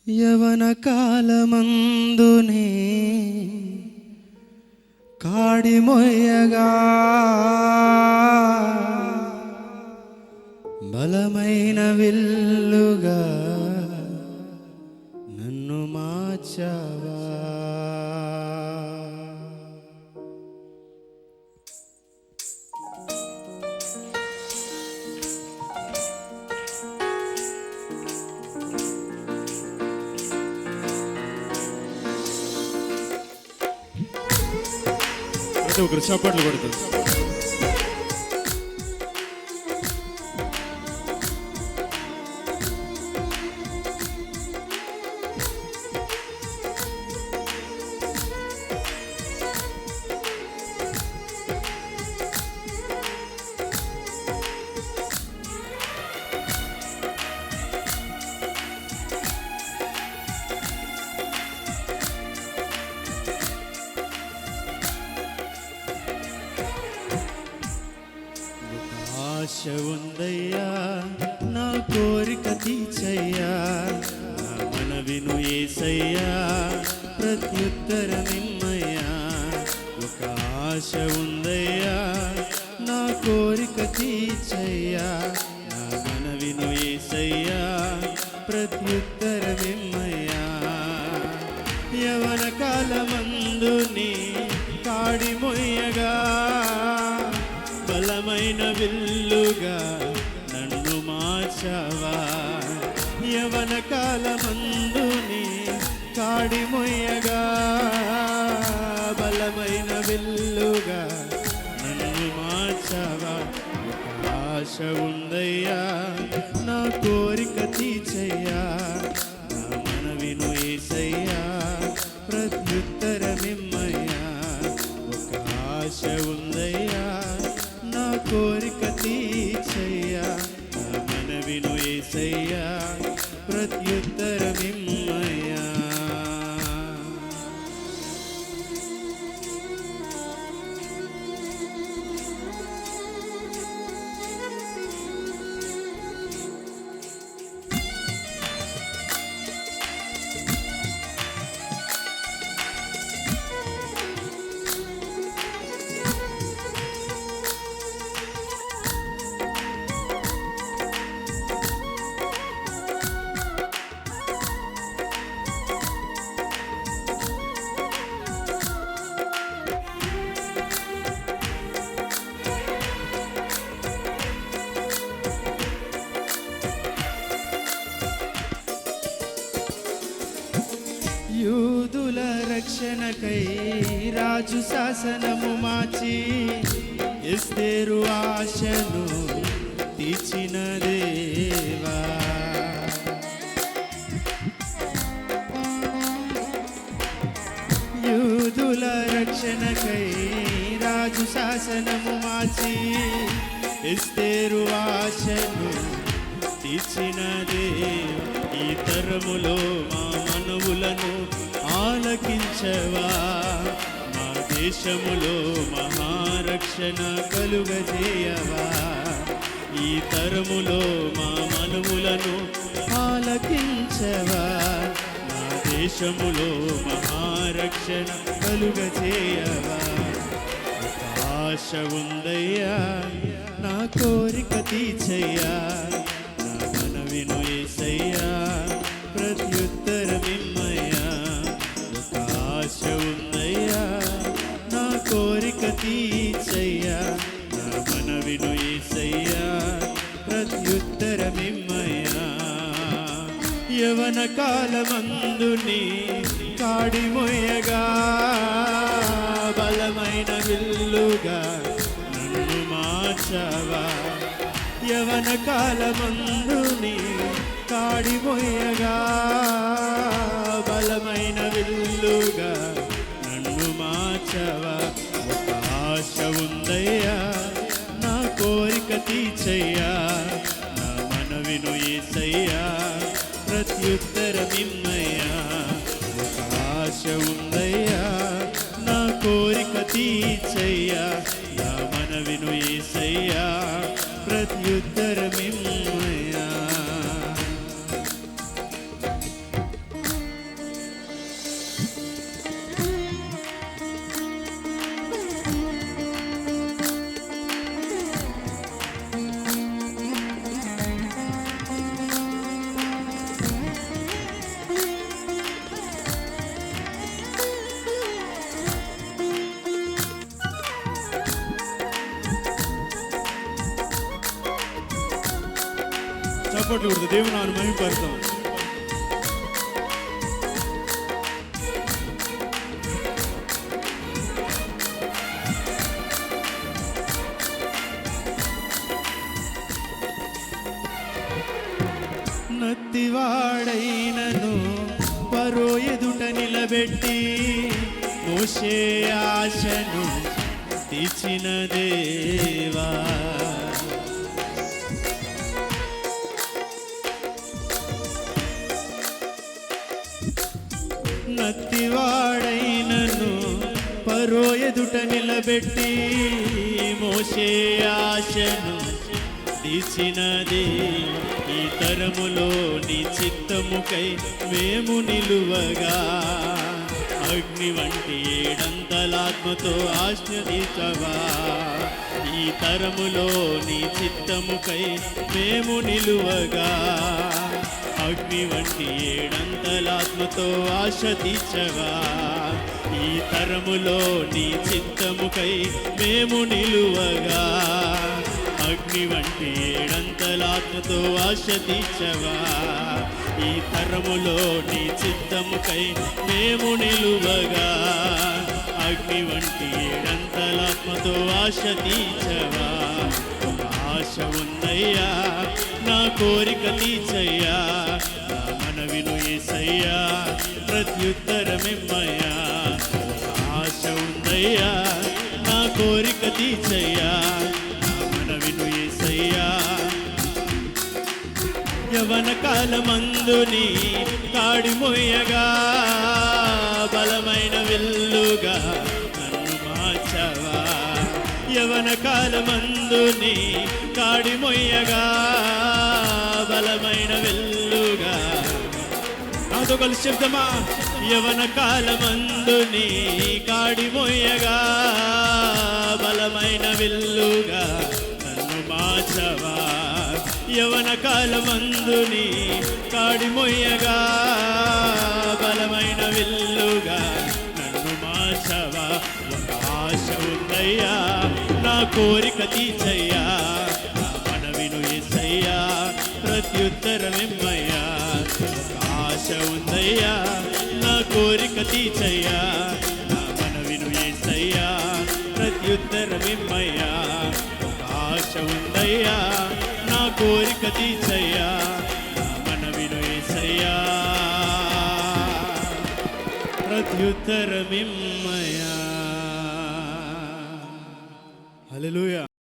యవన కాలమందునే కాడి మొయ్యగా బలమైన విల్లుగా నన్ను మార్చావా. ఒకరు చప్పట్లు కొడుతుంది. ఆశ ఉందయ్యా నా కోరిక తీర్చయ్యా, నా మనవిను యేసయ్యా ప్రత్యుత్తరమిమ్మయ్యా. ఒక ఆశ ఉందయ్యా నా కోరిక తీర్చయ్యా, నా మనవిను యేసయ్యా ప్రత్యుత్తరమిమ్మయ్యా. యవన కాలమందు నీ కాడి మొయ్యగా బలమైన విల్లుగా నన్ను మార్చావా. యవన కాలమందు నీ కాడి మొయ్యగా బలమైన విల్లుగా నన్ను మార్చావా. ఆశ ఉందయ్యా నా కోరిక తీర్చయ్యా, నా మనవిను యేసయ్యా ప్రత్యుత్తరమిమ్మయ్యా. ఒక ఆశ ఉందయ్యా నా కోరిక తీర్చయ్యా, నా మనవిను యేసయ్యా ప్రత్యుత్తరమిమ్మయ్యా. యూదుల రక్షణకై రాజు శాసనము మార్చి ఎస్తేరు ఆశను తీర్చిన దేవా. యూదుల రక్షణకై రాజు శాసనము మార్చి ఎస్తేరు ఆశను తీర్చిన దేవా. ఈ తరములో మా మనవులను ఆలకించవా, మా దేశములో మహారక్షణ కలుగజేయవా. ఈ తరములో మా మనవులను ఆలకించవా, మా దేశములో మహారక్షణ కలుగజేయవా. ఒక ఆశ ఉందయ్యా నా కోరిక తీర్చయ్యా, నా మనవిను యేసయ్యా ప్రత్యుత్తరమిమ్మయ్యా. ఒక ఆశ ఉందయ్యా నా కోరిక తీర్చయ్యా, నా మనవిను యేసయ్యా ప్రత్యుత్తరమిమ్మయ్యా. యవన కాలమందు నీ కాడి మొయ్యగా బలమైన విల్లుగా నన్ను మార్చావా. యవన కాలమందు నీ కాడి మొయ్యగా బలమైన విల్లుగా నన్ను మార్చావా. ఒక ఆశ ఉందయ్యా నా కోరిక తీర్చయ్యా, నా మనవిను యేసయ్యా ప్రత్యుత్తరమిమ్మయ్యా. ఒక ఆశ ఉందయ్యా నా కోరిక తీర్చయ్యా, నా మనవిను యేసయ్యా ప్రత్యుత్తరమిమ్మయ్యా. చప్పట్లు కొడుతూ దేవుని నామమును మహిమపరుద్దాం. నత్తివాడైనను పరో ఎదుట నిలబెట్టి మోషే ఆశను తీర్చిన దేవా, నత్తివాడైనను పరో ఎదుట నిలబెట్టి మోషే ఆశను తీర్చినది. ఈ తరములో నీ చిత్తముకై మేము నిలువగా అగ్ని వంటి ఏడంతలాత్మతో ఆశ్రదించవా. ఈ తరములో నీ చిత్తముకై మేము నిలువగా అగ్ని వంటి ఏడంతలాత్మతో ఆశతించవా. ఈ తరములో నీ చిత్తముకై మేము నిలువగా అగ్ని వంటి ఏడంతలాత్మతో ఆశతించవా. ఈ తరములో నీ చిత్తముకై మేము నిలువగా అగ్ని వంటి ఏడంతలాత్మతో ఆశతించవా. ఆశ ఉందయ్యా, నా కోరిక తీర్చయ్యా, నా మనవిను యేసయ్యా, ప్రత్యుత్తరమిమ్మయ్యా. ఆశ ఉందయ్యా, నా కోరిక తీర్చయ్యా, నా మనవిను యేసయ్యా. యవన కాలమందుని కాడి మోయగా బలమైన విల్లుగా నన్ను మార్చవా. యవన కాలమందుని కాడి మొయ్యగా బలమైన వెల్లుగా. నాతో కలిసి చెప్తామా. యవన కాలమందుని కాడి మొయ్యగా బలమైన విల్లుగా నన్ను మార్చవా. యవన కాలమందుని కాడి మొయ్యగా బలమైన విల్లుగా నన్ను మార్చవా. ఆశ ఉందయ్యా, నా కోరిక తీర్చయ్యా, నా మనవిను యేసయ్యా, ప్రత్యుత్తరమిమ్మయ్యా. ఆశ ఉందయ్యా, నా కోరిక తీర్చయ్యా, నా మనవిను యేసయ్యా, ప్రత్యుత్తరమిమ్మయ్యా. ఆశ ఉందయ్యా, నా కోరిక తీర్చయ్యా, నా మనవిను యేసయ్యా, ప్రత్యుత్తరమిమ్మయ్యా. హల్లెలూయా.